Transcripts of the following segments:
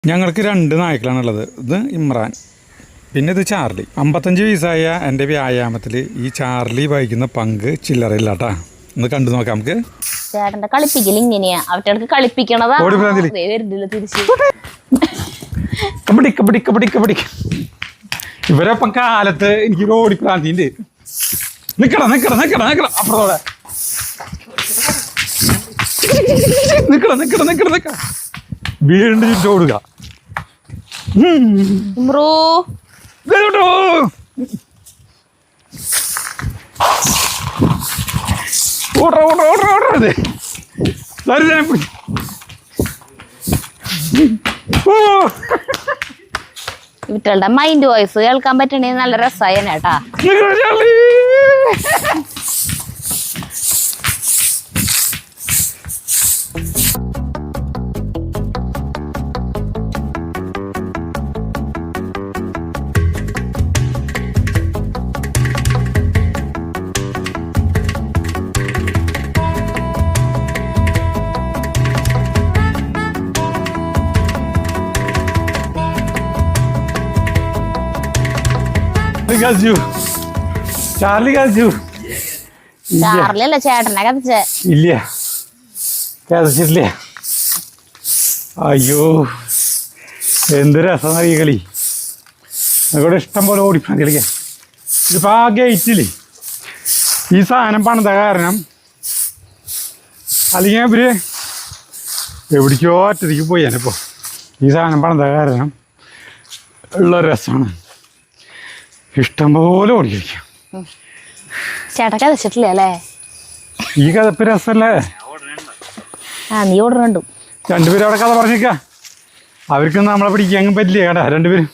ഞങ്ങൾക്ക് 2 നായ്ക്കളാണുള്ളത്. ഇത് ഇമ്രാൻ, പിന്നെ ഇത് ചാർലി. 55 വയസ്സായ എൻ്റെ വ്യായാമത്തിൽ ഈ ചാർലി വഹിക്കുന്ന പങ്ക് ചില്ലറയില്ല കേട്ടാ. ഒന്ന് കണ്ടു നോക്കാം നമുക്ക്. ചേട്ടന്റെ കളിപ്പിക്കൽ ഇങ്ങനെയാ, അവറ്റക്ക് കളിപ്പിക്കണതാ. ഇവരപ്പം കാലത്ത് എനിക്ക് ഓടിപ്രാന്തിണ്ട്. നിക്കട അപ്പുറത്തോടെ നിക്കട വീണ്ടും ചുറ്റോടുക. ഇവറ്റകളുടെ മൈൻഡ് വോയിസ് കേൾക്കാൻ പറ്റണേ നല്ല രസായനേട്ടാ. ചാർലി അല്ല ചേട്ടനെ കഥച്ചേ ഇല്ല, കഥച്ചിട്ടില്ല. അയ്യോ എന്ത് രസമാണ് ഈ കളി. ഇവിടെ ഇഷ്ടം പോലെ ഓടിപ്പാൻ കളിക്കാൻ. ഇതിപ്പോൾ ആ ഗേറ്റിൽ ഈ സാധനം പണിത കാരണം അല്ലെങ്കിൽ ഇവര് എവിടേക്കോ ഒറ്റയ്ക്ക് പോയാനിപ്പോൾ ഈ സാധനം പണിത കാരണം ഉള്ള രസമാണ്. ഇഷ്ടം പോലെ ഓടി കളിക്കാം. ചേട്ടാ കഥച്ചിട്ടില്ല അല്ലേ? ഈ കഥപ്പ് രസമല്ലേ? നീ ഓടുന്നുണ്ട്. രണ്ടുപേരും അവിടെ കഥ പറഞ്ഞേക്ക. അവർക്കൊന്നും നമ്മളെ പിടിക്കാൻ പറ്റില്ല കേട്ടാ. രണ്ടുപേരും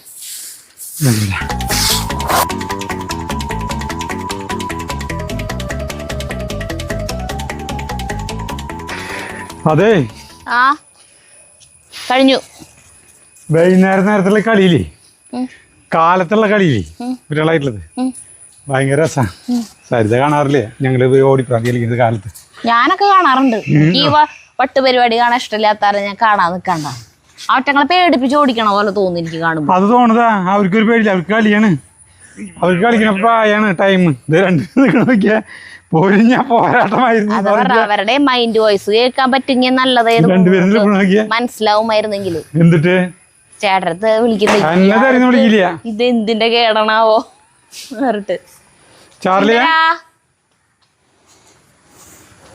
അതെ കഴിഞ്ഞു. നേരത്തുള്ള കളിയില്ലേ, കാലത്തുള്ള കളിയില്ലേ കുട്ടികളായിട്ടുള്ളത്, ഭയങ്കര രസമാണ്. സരിത കാണാറില്ലേ? ഞങ്ങള് ഓടിപ്രാന്തി കളിക്കുന്നത് കാലത്ത്. ഞാനൊക്കെ കാണാറുണ്ട്. ഈ വട്ട് പരിപാടി കാണാൻ ഇഷ്ടമില്ലാത്ത ഞാൻ കാണാൻ നിൽക്കണ്ട. അവറ്റങ്ങളെ പേടിപ്പിച്ച് ഓടിക്കണ പോലെ തോന്നുന്നു എനിക്ക് കാണുമ്പോൾ. അത് തോന്നതാ, അവർക്കൊരു പേടില്ല. അവർക്ക് കളിയാണ്, അവർക്ക് കളിക്കണ പ്രായമാണ്, ടൈം. ഇത് രണ്ടു നോക്കിയാ പൊരിഞ്ഞ പോരാട്ടമായിരുന്നു. അവരുടെ മൈൻഡ് വോയിസ് കേൾക്കാൻ പറ്റുമെങ്കിൽ നല്ലതായിരുന്നു, മനസ്സിലാവുമായിരുന്നെങ്കിൽ. എന്നിട്ട് ചേട്ടടുത്ത് വിളിക്കുന്നത് വിളിക്കില്ല. ഇത് എന്തിന്റെ കേടണാവോ പറഞ്ഞിട്ട്. ചാർലിയാ